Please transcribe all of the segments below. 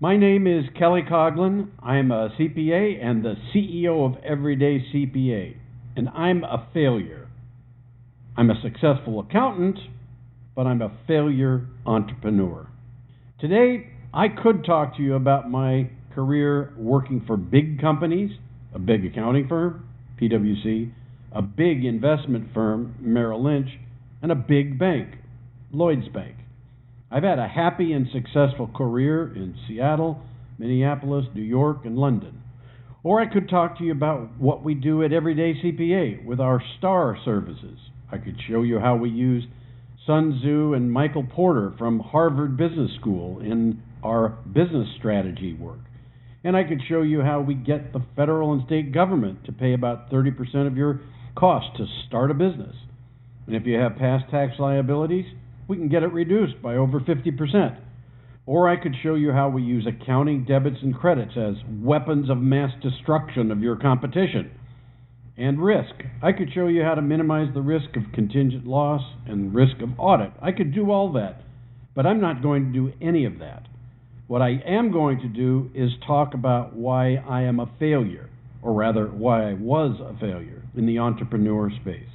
My name is Kelly Coughlin. I'm a CPA and the CEO of EveryDayCPA, and I'm a failure. I'm a successful accountant, but I'm a failure entrepreneur. Today, I could talk to you about my career working for big companies, a big accounting firm, PwC, a big investment firm, Merrill Lynch, and a big bank, Lloyds Bank. I've had a happy and successful career in Seattle, Minneapolis, New York, and London. Or I could talk to you about what we do at EveryDayCPA with our STAR services. I could show you how we use Sun Tzu and Michael Porter from Harvard Business School in our business strategy work. And I could show you how we get the federal and state government to pay about 30% of your cost to start a business. And if you have past tax liabilities, we can get it reduced by over 50%. Or I could show you how we use accounting debits and credits as weapons of mass destruction of your competition. And risk. I could show you how to minimize the risk of contingent loss and risk of audit. I could do all that, but I'm not going to do any of that. What I am going to do is talk about why I am a failure, or rather, why I was a failure in the entrepreneur space.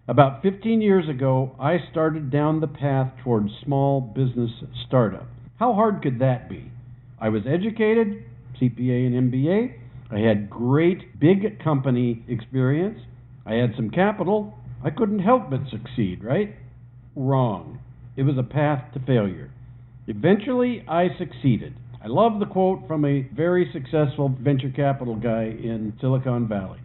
About 15 years ago, I started down the path towards small business startup. How hard could that be? I was educated, CPA and MBA. I had great big company experience. I had some capital. I couldn't help but succeed, right? Wrong. It was a path to failure. Eventually, I succeeded. I love the quote from a very successful venture capital guy in Silicon Valley.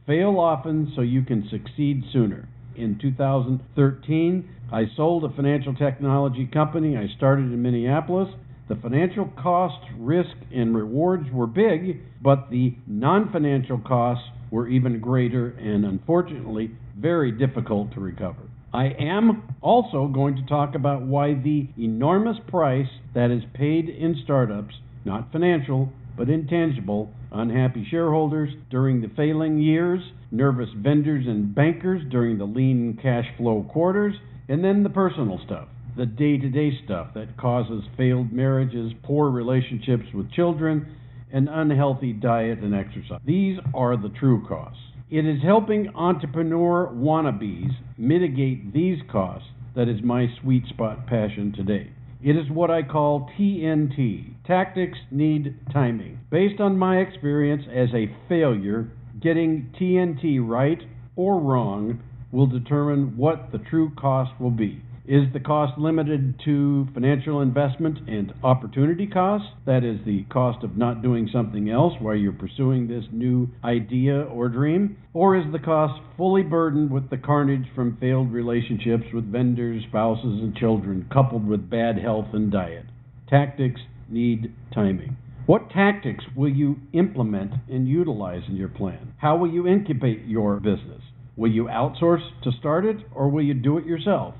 Fail often so you can succeed sooner. In 2013, I sold a financial technology company. I started in Minneapolis. The financial costs, risk, and rewards were big, but the non-financial costs were even greater and, unfortunately, very difficult to recover. I am also going to talk about why the enormous price that is paid in startups, not financial, but intangible, unhappy shareholders during the failing years, nervous vendors and bankers during the lean cash flow quarters, and then the personal stuff, the day-to-day stuff that causes failed marriages, poor relationships with children, and unhealthy diet and exercise. These are the true costs. It is helping entrepreneur wannabes mitigate these costs that is my sweet spot passion today. It is what I call TNT, Tactics Need Timing. Based on my experience as a failure, getting TNT right or wrong will determine what the true cost will be. Is the cost limited to financial investment and opportunity costs? That is the cost of not doing something else while you're pursuing this new idea or dream? Or is the cost fully burdened with the carnage from failed relationships with vendors, spouses, and children, coupled with bad health and diet? Tactics need timing. What tactics will you implement and utilize in your plan? How will you incubate your business? Will you outsource to start it, or will you do it yourself?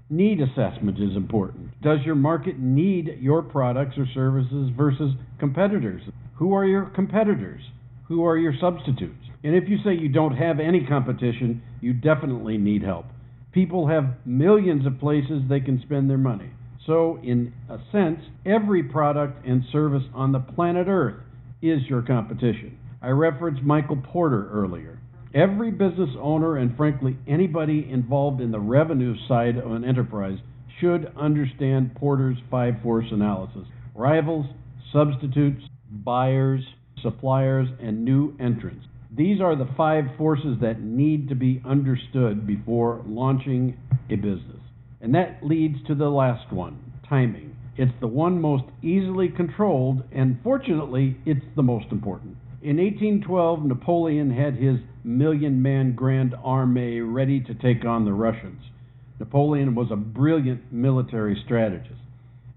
Need assessment is important. Does your market need your products or services versus competitors? Who are your competitors? Who are your substitutes? And if you say you don't have any competition, you definitely need help. People have millions of places they can spend their money. So, in a sense, every product and service on the planet Earth is your competition. I referenced Michael Porter earlier. Every business owner, and frankly anybody involved in the revenue side of an enterprise, should understand Porter's 5-force analysis. Rivals, substitutes, buyers, suppliers, and new entrants. These are the 5 forces that need to be understood before launching a business. And that leads to the last one, timing. It's the one most easily controlled, and fortunately, it's the most important. In 1812, Napoleon had his million-man Grand Armée ready to take on the Russians. Napoleon was a brilliant military strategist,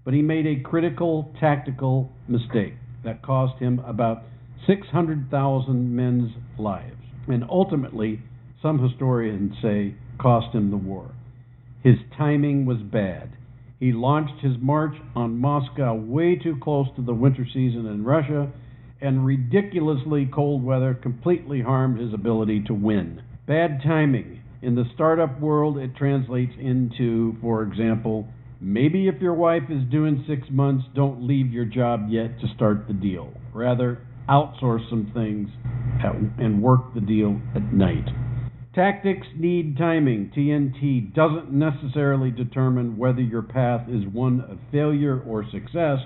but he made a critical tactical mistake that cost him about 600,000 men's lives, and ultimately, some historians say, cost him the war. His timing was bad. He launched his march on Moscow way too close to the winter season in Russia, and ridiculously cold weather completely harmed his ability to win. Bad timing. In the startup world, it translates into, for example, Maybe if your wife is doing 6 months, don't leave your job yet to start the deal. Rather, outsource some things and work the deal at night. Tactics need timing. TNT doesn't necessarily determine whether your path is one of failure or success.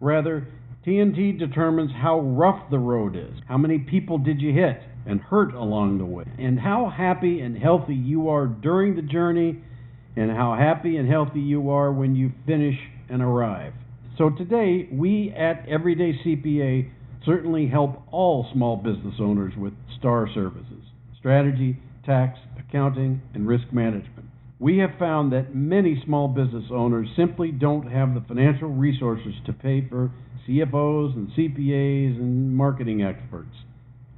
Rather, TNT determines how rough the road is. How many people did you hit and hurt along the way? And how happy and healthy you are during the journey, and how happy and healthy you are when you finish and arrive. So today, we at Everyday CPA certainly help all small business owners with STAR services: strategy, tax, accounting, and risk management. We have found that many small business owners simply don't have the financial resources to pay for CFOs and CPAs and marketing experts.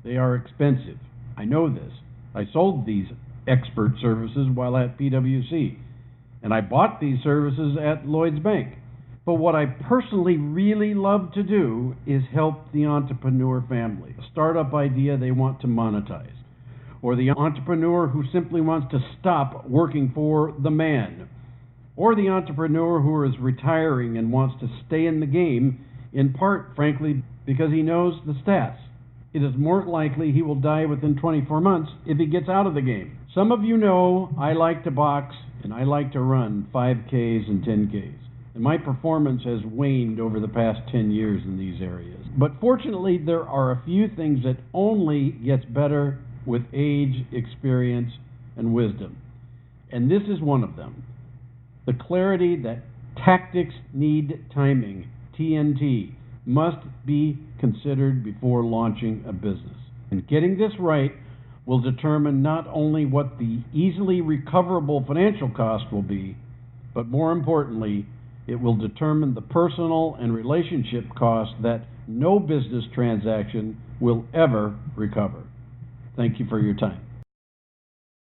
They are expensive. I know this. I sold these expert services while at PwC, and I bought these services at Lloyd's Bank. But what I personally really love to do is help the entrepreneur family, a startup idea they want to monetize, or the entrepreneur who simply wants to stop working for the man, or the entrepreneur who is retiring and wants to stay in the game, in part, frankly, because he knows the stats. It is more likely he will die within 24 months if he gets out of the game. Some of you know I like to box and I like to run 5Ks and 10Ks. And my performance has waned over the past 10 years in these areas. But fortunately, there are a few things that only gets better with age, experience, and wisdom. And this is one of them. The clarity that tactics need timing, TNT, must be considered before launching a business. And getting this right will determine not only what the easily recoverable financial cost will be, but more importantly, it will determine the personal and relationship cost that no business transaction will ever recover. Thank you for your time.